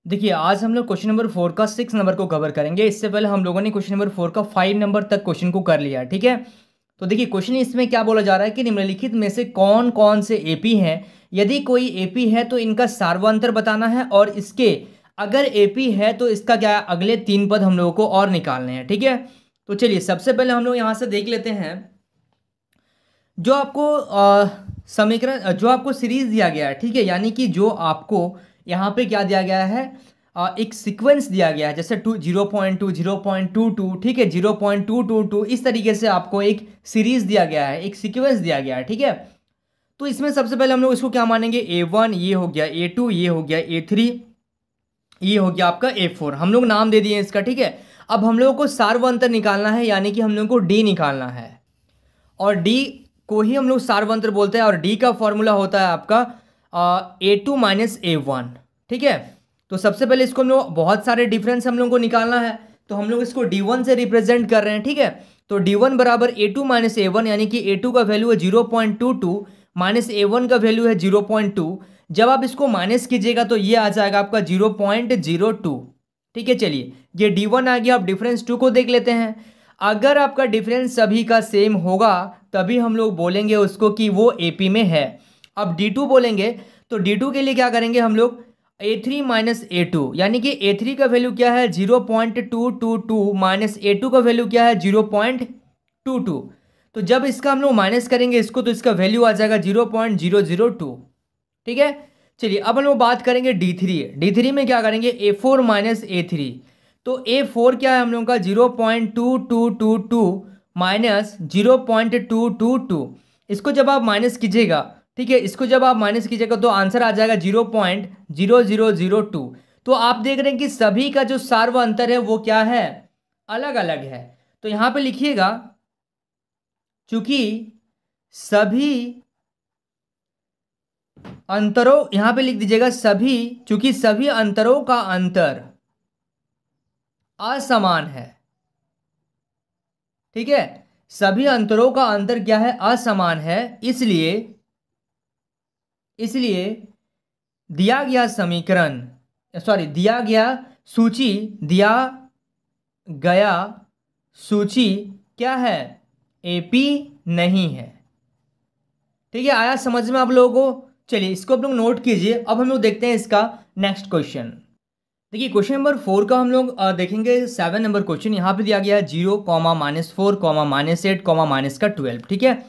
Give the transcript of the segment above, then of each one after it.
देखिए आज हम लोग क्वेश्चन नंबर 4 का 6 नंबर को कवर करेंगे। इससे पहले हम लोगों ने क्वेश्चन नंबर 4 का 5 नंबर तक क्वेश्चन को कर लिया है। ठीक है, तो देखिए क्वेश्चन इसमें क्या बोला जा रहा है कि निम्नलिखित में से कौन कौन से एपी हैं। यदि कोई एपी है तो इनका सार्वंतर बताना है, और इसके अगर एपी है तो इसका क्या है, अगले 3 पद हम लोगों को और निकालने हैं। ठीक है, तो चलिए सबसे पहले हम लोग यहाँ से देख लेते हैं जो आपको समीकरण, जो आपको सीरीज दिया गया है। ठीक है, यानी कि जो आपको यहाँ पे क्या दिया गया है, एक सीक्वेंस दिया गया है, जैसे 0.2 0.22, ठीक है, 0.222, इस तरीके से आपको एक सीरीज दिया गया है, एक सीक्वेंस दिया गया है। ठीक है, तो इसमें सबसे पहले हम लोग इसको क्या मानेंगे, A1 ये हो गया, A2 ये हो गया, A3 ये हो गया आपका, A4 हम लोग नाम दे दिए इसका। ठीक है, अब हम लोगों को सार्वंतर निकालना है, यानी कि हम लोगों को D निकालना है, और D को ही हम लोग सार्वंतर बोलते हैं, और D का फॉर्मूला होता है आपका A2 माइनस A1। ठीक है, तो सबसे पहले इसको हम लोग बहुत सारे डिफरेंस हम लोग को निकालना है, तो हम लोग इसको D1 से रिप्रेजेंट कर रहे हैं। ठीक है, तो D1 बराबर A2 माइनस A1, यानी कि A2 का वैल्यू है 0.22 माइनस A1 का वैल्यू है 0.2। जब आप इसको माइनस कीजिएगा तो ये आ जाएगा आपका 0.02। ठीक है, चलिए ये D1 आ गया। अब डिफरेंस 2 को देख लेते हैं। अगर आपका डिफरेंस सभी का सेम होगा तभी हम लोग बोलेंगे उसको कि वो एपी में है। अब D2 बोलेंगे तो D2 के लिए क्या करेंगे हम लोग, A3 माइनस A2, यानी कि A3 का वैल्यू क्या है 0.222 माइनस A2 का वैल्यू क्या है 0.22। तो जब इसका हम लोग माइनस करेंगे इसको तो इसका वैल्यू आ जाएगा 0.002। ठीक है, चलिए अब हम लोग बात करेंगे D3 में क्या करेंगे, A4 माइनस A3। तो A4 क्या है हम लोगों का 0.2222 माइनस 0.222। इसको जब आप माइनस कीजिएगा, ठीक है, इसको जब आप माइनस कीजिएगा तो आंसर आ जाएगा 0.0002। तो आप देख रहे हैं कि सभी का जो सार्व अंतर है वो क्या है, अलग अलग है। तो यहां पे लिखिएगा चूंकि सभी अंतरों, यहां पे लिख दीजिएगा सभी, चूंकि सभी अंतरों का अंतर असमान है। ठीक है, सभी अंतरों का अंतर क्या है, असमान है, इसलिए इसलिए दिया गया समीकरण, सॉरी दिया गया सूची, दिया गया सूची क्या है, एपी नहीं है। ठीक है, आया समझ में आप लोगों को। चलिए इसको आप लोग नोट कीजिए। अब हम लोग देखते हैं इसका नेक्स्ट क्वेश्चन। देखिए क्वेश्चन नंबर 4 का हम लोग देखेंगे 7 नंबर क्वेश्चन। यहाँ पे दिया गया है 0, -4, -8, -12। ठीक है,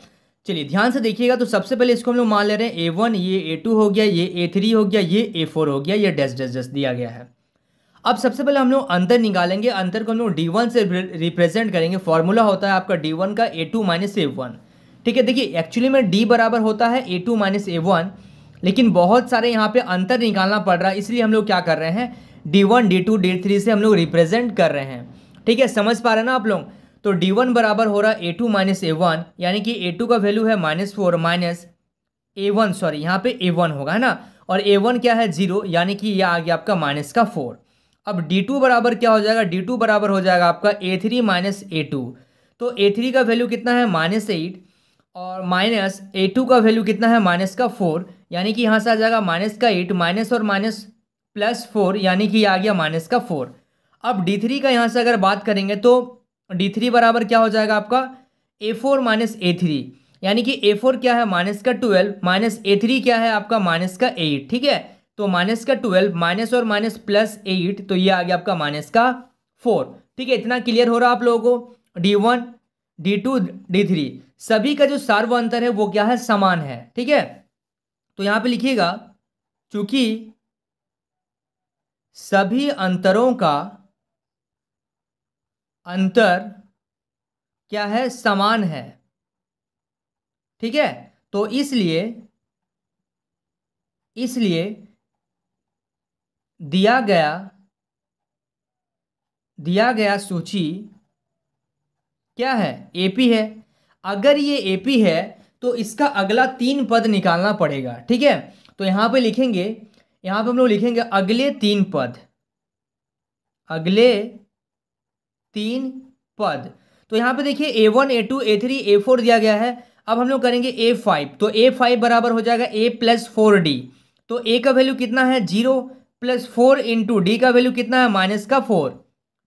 चलिए ध्यान से देखिएगा। तो सबसे पहले इसको हम लोग मान ले रहे हैं A1, ये A2 हो गया, ये A3 हो गया, ये A4 हो गया, ये डैश डैश डैश दिया गया है। अब सबसे पहले हम लोग अंतर निकालेंगे। अंतर को हम लोग D1 से रिप्रेजेंट करेंगे। फॉर्मूला होता है आपका D1 का A2 माइनस A1। ठीक है, देखिए एक्चुअली में D बराबर होता है A2 माइनस A1, लेकिन बहुत सारे यहाँ पे अंतर निकालना पड़ रहा है, इसलिए हम लोग क्या कर रहे हैं, D1 D2 D3 से हम लोग रिप्रेजेंट कर रहे हैं। ठीक है, समझ पा रहे हैं ना आप लोग। तो D1 बराबर हो रहा है A2 माइनस A1, यानी कि A2 का वैल्यू है -4 माइनस A1, सॉरी यहाँ पे A1 होगा, है ना, और A1 क्या है 0, यानी कि यह आ गया आपका -4। अब D2 बराबर क्या हो जाएगा, D2 बराबर हो जाएगा आपका A3 माइनस A2। तो A3 का वैल्यू कितना है -8, और माइनस A2 का वैल्यू कितना है -4, यानी कि यहाँ से आ जाएगा -8, माइनस और माइनस +4, यानी कि आ गया -4। अब D3 का यहाँ से अगर बात करेंगे तो D3 बराबर क्या हो जाएगा आपका A4 माइनस A3, यानी कि A4 क्या है -12 माइनस A3 क्या है आपका -8। ठीक है, तो -12 माइनस और माइनस +8, तो ये आ गया आपका -4। ठीक है, इतना क्लियर हो रहा है आप लोगों को। D1 D2 D3 सभी का जो सार्व अंतर है वो क्या है, समान है। ठीक है, तो यहां पे लिखिएगा चूंकि सभी अंतरों का अंतर क्या है, समान है। ठीक है, तो इसलिए इसलिए दिया गया सूची क्या है, एपी है। अगर ये एपी है तो इसका अगला 3 पद निकालना पड़ेगा। ठीक है, तो यहां पे लिखेंगे, यहां पे हम लोग लिखेंगे अगले 3 पद, अगले 3 पद। तो यहां पे देखिए A1 A2 A3 A4 दिया गया है। अब हम लोग करेंगे A5, तो A5 बराबर हो जाएगा A + 4D। तो A का वैल्यू कितना है 0, प्लस 4 इंटू डी का वैल्यू कितना है -4।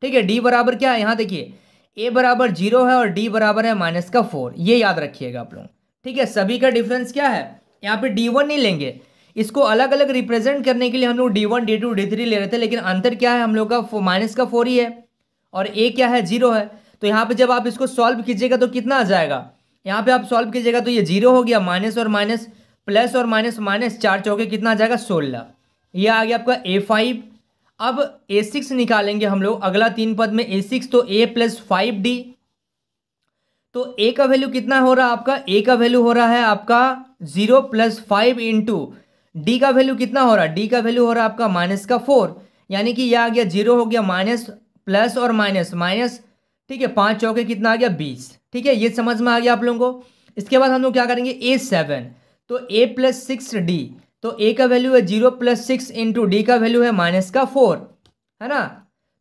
ठीक है, डी बराबर क्या है, यहाँ देखिए ए बराबर 0 है और डी बराबर है -4, ये याद रखिएगा आप लोग। ठीक है, सभी का डिफरेंस क्या है, यहाँ पे D1 नहीं लेंगे, इसको अलग अलग रिप्रेजेंट करने के लिए हम लोग D1 D2 D3 ले रहे थे, लेकिन अंतर क्या है हम लोग का -4 ही है और ए क्या है 0 है। तो यहाँ पे जब आप इसको सॉल्व कीजिएगा तो कितना आ जाएगा, यहाँ पे आप सॉल्व कीजिएगा तो ये 0 हो गया, माइनस और माइनस, प्लस और माइनस माइनस, 4 चौके कितना आ जाएगा 16, ये आ गया आपका A5। अब A6 निकालेंगे हम लोग, अगला 3 पद में A6, तो A + 5D, तो A का वैल्यू कितना हो रहा है आपका, A का वैल्यू हो रहा है आपका 0 + 5 इंटू डी का वैल्यू कितना हो रहा है, डी का वैल्यू हो रहा है आपका -4, यानी कि यह आ गया 0 हो गया, माइनस प्लस और माइनस माइनस। ठीक है, 5 चौके कितना आ गया 20। ठीक है, ये समझ में आ गया आप लोगों को। इसके बाद हम लोग क्या करेंगे A7, तो A + 6D, तो A का वैल्यू है 0 + 6 इंटू डी का वैल्यू है -4, है ना।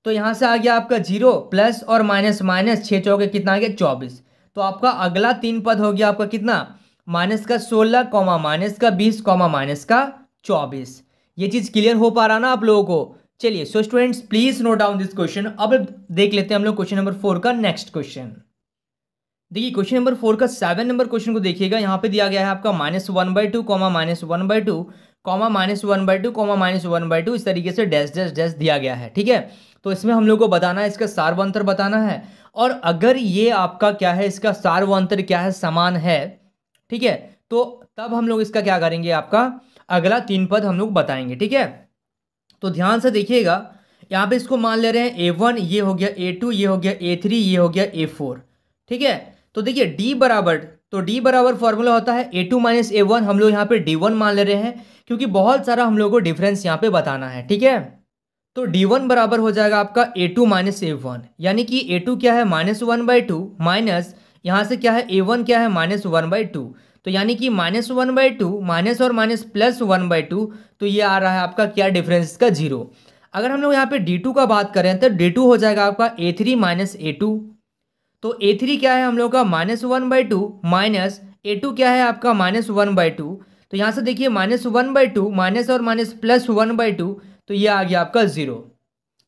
तो यहाँ से आ गया आपका 0 प्लस और माइनस माइनस, 6 चौके कितना आ गया 24। तो आपका अगला 3 पद हो गया आपका कितना, -16, -20, -24। ये चीज़ क्लियर हो पा रहा ना आप लोगों को। चलिए, so students please note down this question. अब देख लेते हैं हम लोग क्वेश्चन नंबर 4 का नेक्स्ट क्वेश्चन। देखिए क्वेश्चन नंबर 4 का 7 नंबर क्वेश्चन को देखिएगा, यहाँ पे दिया गया है आपका -1/2, -1/2, -1/2, -1/2, इस तरीके से डैश डैश डैश दिया गया है। ठीक है, तो इसमें हम लोग को बताना है, इसका सार्वंतर बताना है, और अगर ये आपका क्या है, इसका सार्वंतर क्या है, समान है, ठीक है, तो तब हम लोग इसका क्या करेंगे, आपका अगला 3 पद हम लोग बताएंगे। ठीक है, तो ध्यान से देखिएगा, यहाँ पे इसको मान ले रहे हैं A1, ये हो गया A2, ये हो गया A3, ये हो गया A4। ठीक है, तो देखिए D बराबर, तो D बराबर फॉर्मूला होता है A2 - A1, हम लोग यहाँ पे D1 मान ले रहे हैं, क्योंकि बहुत सारा हम लोग को डिफरेंस यहाँ पे बताना है। ठीक है, तो D1 बराबर हो जाएगा आपका A2 - A1, यानी कि A2 क्या है -1/2, माइनस यहाँ से क्या है A1 क्या है -1/2, तो यानी कि -1/2 माइनस और माइनस प्लस 1/2, तो ये आ रहा है आपका क्या डिफरेंस का 0। अगर हम लोग यहाँ पे D2 का बात करें तो D2 हो जाएगा आपका A3 - A2, तो A3 क्या है हम लोग का -1/2, माइनस A2 क्या है आपका -1/2, तो यहाँ से देखिए -1/2 माइनस और माइनस प्लस 1/2, तो ये आ गया आपका 0।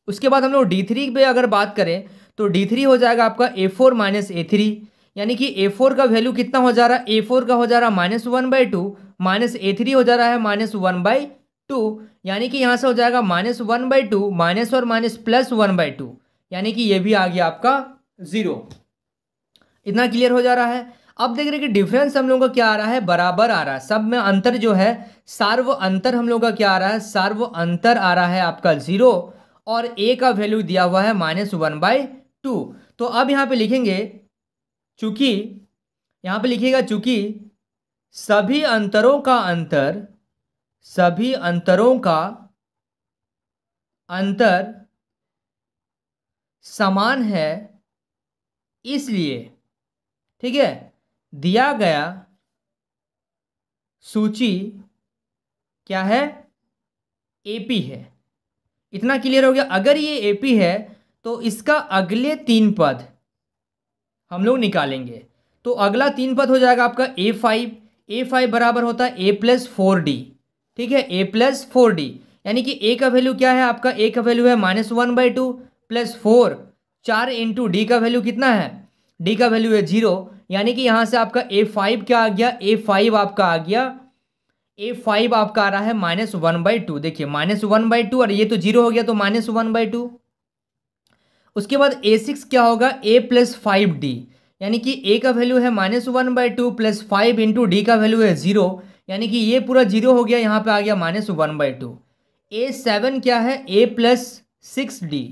उसके बाद हम लोग D3 पे अगर बात करें तो D3 हो जाएगा आपका A4 - A3, यानी कि A4 का वैल्यू कितना हो जा रहा है, A4 का हो जा रहा है -1/2, माइनस A3 हो जा रहा है -1/2, यानी कि यहाँ से हो जाएगा -1/2 माइनस और माइनस प्लस 1/2, यानी कि ये भी आ गया आपका 0। इतना क्लियर हो जा रहा है। अब देख रहे हैं कि डिफरेंस हम लोग का क्या आ रहा है, बराबर आ रहा है, सब में अंतर जो है, सार्व अंतर हम लोग का क्या आ रहा है, सार्व अंतर आ रहा है आपका 0, और A का वैल्यू दिया हुआ है -1/2। तो अब यहाँ पे लिखेंगे, चूंकि यहाँ पे लिखिएगा, चूंकि सभी अंतरों का अंतर, सभी अंतरों का अंतर समान है, इसलिए, ठीक है, दिया गया सूची क्या है, AP है। इतना क्लियर हो गया। अगर ये AP है तो इसका अगले 3 पद हम लोग निकालेंगे, तो अगला 3 पद हो जाएगा आपका A5, A5 बराबर होता है A + 4D। ठीक है, A + 4D, यानी कि A का वैल्यू क्या है आपका, A का वैल्यू है -1/2 प्लस 4, 4 इंटू डी का वैल्यू कितना है, D का वैल्यू है 0, यानी कि यहाँ से आपका A5 क्या आ गया, A5 आपका आ गया, A5 आपका आ रहा है -1/2। देखिए -1/2, और ये तो 0 हो गया, तो -1/2। उसके बाद A6 क्या होगा, A + 5D, यानी कि A का वैल्यू है -1/2 प्लस 5 इंटू डी का वैल्यू है 0, यानी कि ये पूरा 0 हो गया, यहाँ पे आ गया -1/2। A7 क्या है, A + 6D,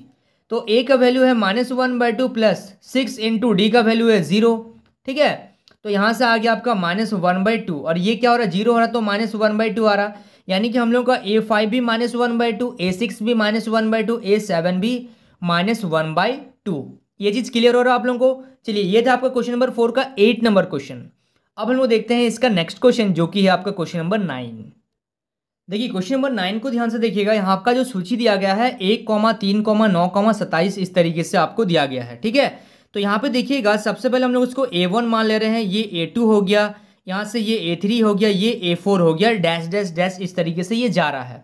तो A का वैल्यू है -1/2 प्लस 6 इंटू डी का वैल्यू है 0। ठीक है, तो यहाँ से आ गया आपका -1/2, और ये क्या हो रहा है 0 हो रहा है, तो -1/2 आ रहा, यानी कि हम लोग का A5 भी -1/2, A6 भी -1/2, A7 भी -1/2। ये चीज क्लियर हो रहा है आप लोगों को। चलिए, ये था आपका क्वेश्चन नंबर 4 का 8 नंबर क्वेश्चन। अब हम लोग देखते हैं इसका नेक्स्ट क्वेश्चन, जो कि है आपका क्वेश्चन नंबर 9। देखिए क्वेश्चन नंबर 9 को ध्यान से देखिएगा, यहाँ आपका जो सूची दिया गया है 1, 3, 9, 27 इस तरीके से आपको दिया गया है। ठीक है, तो यहाँ पे देखिएगा, सबसे पहले हम लोग उसको A1 मान ले रहे हैं, ये A2 हो गया, यहाँ से ये A3 हो गया, ये A4 हो गया, डैश डैश डैश इस तरीके से ये जा रहा है।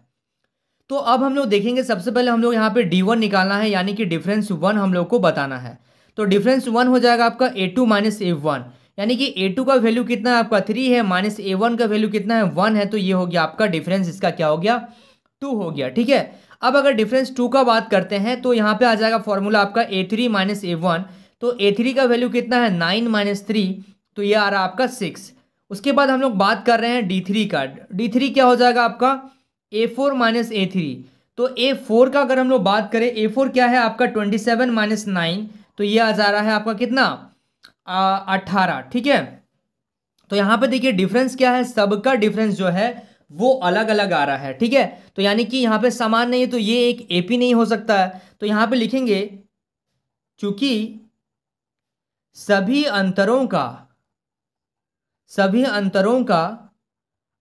तो अब हम लोग देखेंगे, सबसे पहले हम लोग यहाँ पे D1 निकालना है, यानी कि डिफरेंस 1 हम लोग को बताना है। तो डिफरेंस 1 हो जाएगा आपका A2 माइनस A1, यानी कि A2 का वैल्यू कितना है आपका 3 है, माइनस A1 का वैल्यू कितना है 1 है, तो ये हो गया आपका डिफरेंस, इसका क्या हो गया 2 हो गया। ठीक है, अब अगर डिफरेंस 2 का बात करते हैं तो यहाँ पे आ जाएगा फॉर्मूला आपका A3 माइनस A1, तो A3 का वैल्यू कितना है 9 माइनस 3, तो ये आ रहा है आपका 6। उसके बाद हम लोग बात कर रहे हैं D3 का। D3 क्या हो जाएगा आपका A4 माइनस A3, तो A4 का अगर हम लोग बात करें, A4 क्या है आपका 27 माइनस 9, तो ये आ जा रहा है आपका कितना 18। ठीक है, तो यहाँ पे देखिए डिफरेंस क्या है, सबका डिफरेंस जो है वो अलग अलग आ रहा है। ठीक है, तो यानी कि यहाँ पे समान नहीं है, तो ये एक AP नहीं हो सकता है। तो यहाँ पे लिखेंगे चूंकि सभी अंतरों का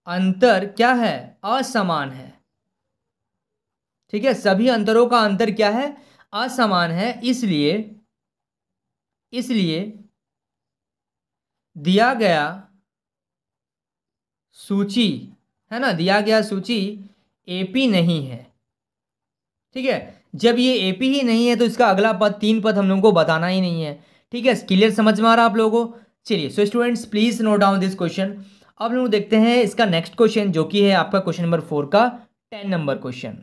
अंतर क्या है, असमान है। ठीक है, सभी अंतरों का अंतर क्या है, असमान है, इसलिए दिया गया सूची है ना, दिया गया सूची AP नहीं है। ठीक है, जब ये AP ही नहीं है तो इसका अगला पद 3 पद हम लोगों को बताना ही नहीं है। ठीक है, क्लियर समझ में आ रहा आप लोगों को। चलिए so students please note down this question. अब लोग देखते हैं इसका नेक्स्ट क्वेश्चन, जो कि है आपका क्वेश्चन नंबर 4 का 10 नंबर क्वेश्चन।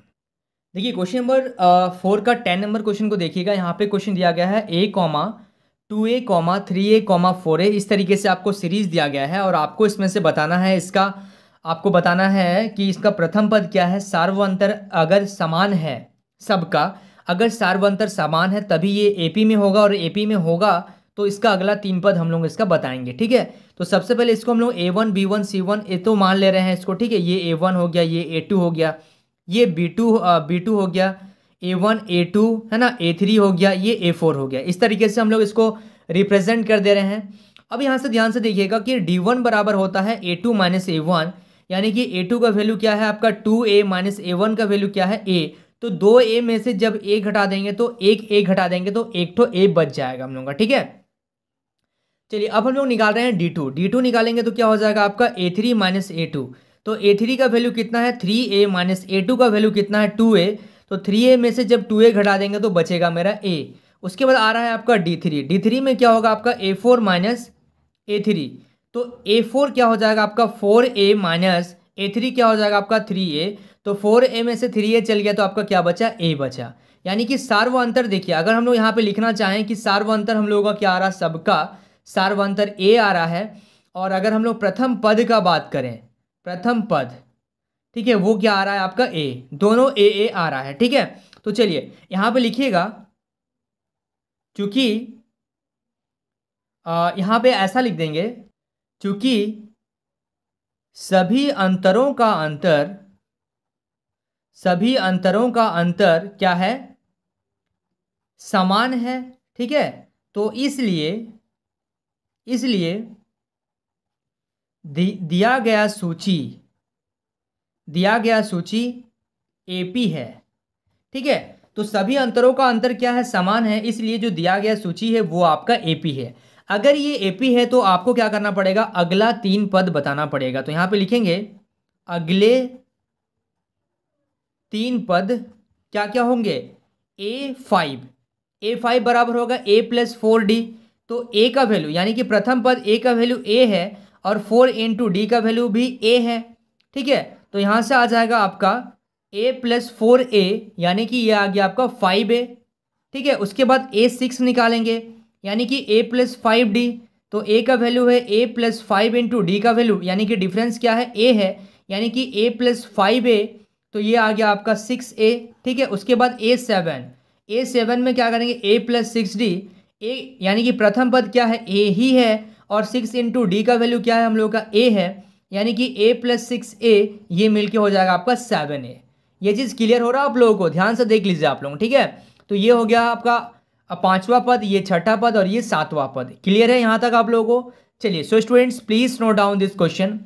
देखिए क्वेश्चन नंबर 4 का 10 नंबर क्वेश्चन को देखिएगा। यहाँ पे क्वेश्चन दिया गया है A, 2A, 3A, 4A, इस तरीके से आपको सीरीज दिया गया है और आपको इसमें से बताना है, आपको बताना है कि इसका प्रथम पद क्या है। सार्वअंतर अगर समान है सबका, अगर सार्वअंतर समान है तभी ये AP में होगा, और AP में होगा तो इसका अगला 3 पद हम लोग इसका बताएंगे। ठीक है, तो सबसे पहले इसको हम लोग A1 B1 C1 ए तो मान ले रहे हैं इसको। ठीक है, ये A1 हो गया, ये A2 हो गया, ये B2 हो गया, A1 A2 है ना, A3 हो गया, ये A4 हो गया। इस तरीके से हम लोग इसको रिप्रेजेंट कर दे रहे हैं। अब यहाँ से ध्यान से देखिएगा कि D1 बराबर होता है A2 माइनस A1, यानी कि A2 का वैल्यू क्या है आपका 2A माइनस A1 का वैल्यू क्या है A। तो 2A में से जब A घटा देंगे तो एक A घटा देंगे तो एक तो A बच जाएगा हम लोगों का। ठीक है, चलिए अब हम लोग निकाल रहे हैं D2 निकालेंगे तो क्या हो जाएगा आपका A3 माइनस A2। तो A3 का वैल्यू कितना है 3A माइनस A2 का वैल्यू कितना है 2A। तो 3A में से जब 2A घटा देंगे तो बचेगा मेरा A। उसके बाद आ रहा है आपका D3 में क्या होगा आपका A4 माइनस A3। तो A4 क्या हो जाएगा आपका 4A माइनस A3 क्या हो जाएगा आपका 3A। तो 4A में से 3A चल गया तो आपका क्या बचा A बचा। यानी कि सार्वअंतर देखिए, अगर हम लोग यहाँ पे लिखना चाहें कि सार्वअंतर हम लोगों का क्या आ रहा है, सबका सार्वअंतर A आ रहा है। और अगर हम लोग प्रथम पद का बात करें, प्रथम पद ठीक है वो क्या आ रहा है आपका A, दोनों A आ रहा है। ठीक है, तो चलिए यहाँ पे लिखिएगा, चूंकि यहाँ पे ऐसा लिख देंगे, चूंकि सभी अंतरों का अंतर क्या है, समान है। ठीक है, तो इसलिए दिया गया सूची AP है। ठीक है, तो सभी अंतरों का अंतर क्या है, समान है, इसलिए जो दिया गया सूची है वो आपका AP है। अगर ये AP है तो आपको क्या करना पड़ेगा, अगला 3 पद बताना पड़ेगा। तो यहां पे लिखेंगे अगले 3 पद क्या क्या होंगे, A5 बराबर होगा A प्लस 4D। तो A का वैल्यू यानी कि प्रथम पद A का वैल्यू A है और 4 इंटू D का वैल्यू भी A है। ठीक है, तो यहां से आ जाएगा आपका A प्लस 4A, यानी कि ये आ गया आपका 5A। ठीक है, उसके बाद A6 निकालेंगे, यानी कि A प्लस 5D। तो A का वैल्यू है A प्लस 5 इंटू डी का वैल्यू, यानी कि डिफरेंस क्या है A है, यानी कि A प्लस 5A, तो ये आ गया आपका 6A। ठीक है, उसके बाद A7 में क्या करेंगे A प्लस 6D, A यानी कि प्रथम पद क्या है A ही है, और 6 इंटू डी का वैल्यू क्या है हम लोग का A है, यानी कि A प्लस 6A, ये मिलके हो जाएगा आपका 7A। ये चीज़ क्लियर हो रहा है आप लोगों को, ध्यान से देख लीजिए आप लोग। ठीक है, तो ये हो गया आपका 5वां पद, ये 6ठा पद और ये 7वां पद। क्लियर है यहाँ तक आप लोगों को। चलिए so students please note down this question.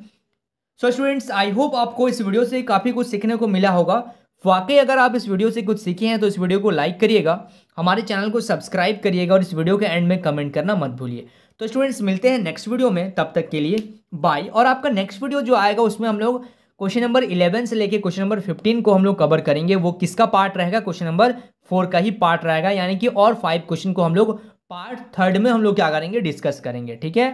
So students I hope आपको इस वीडियो से काफ़ी कुछ सीखने को मिला होगा। वाकई अगर आप इस वीडियो से कुछ सीखे हैं तो इस वीडियो को लाइक करिएगा, हमारे चैनल को सब्सक्राइब करिएगा और इस वीडियो के एंड में कमेंट करना मत भूलिए। तो स्टूडेंट्स मिलते हैं नेक्स्ट वीडियो में, तब तक के लिए बाय। और आपका नेक्स्ट वीडियो जो आएगा उसमें हम लोग क्वेश्चन नंबर 11 से लेके क्वेश्चन नंबर 15 को हम लोग कवर करेंगे। वो किसका पार्ट रहेगा? क्वेश्चन नंबर 4 का ही पार्ट रहेगा, यानी कि और 5 क्वेश्चन को हम लोग पार्ट 3 में हम लोग क्या करेंगे? डिस्कस करेंगे। ठीक है।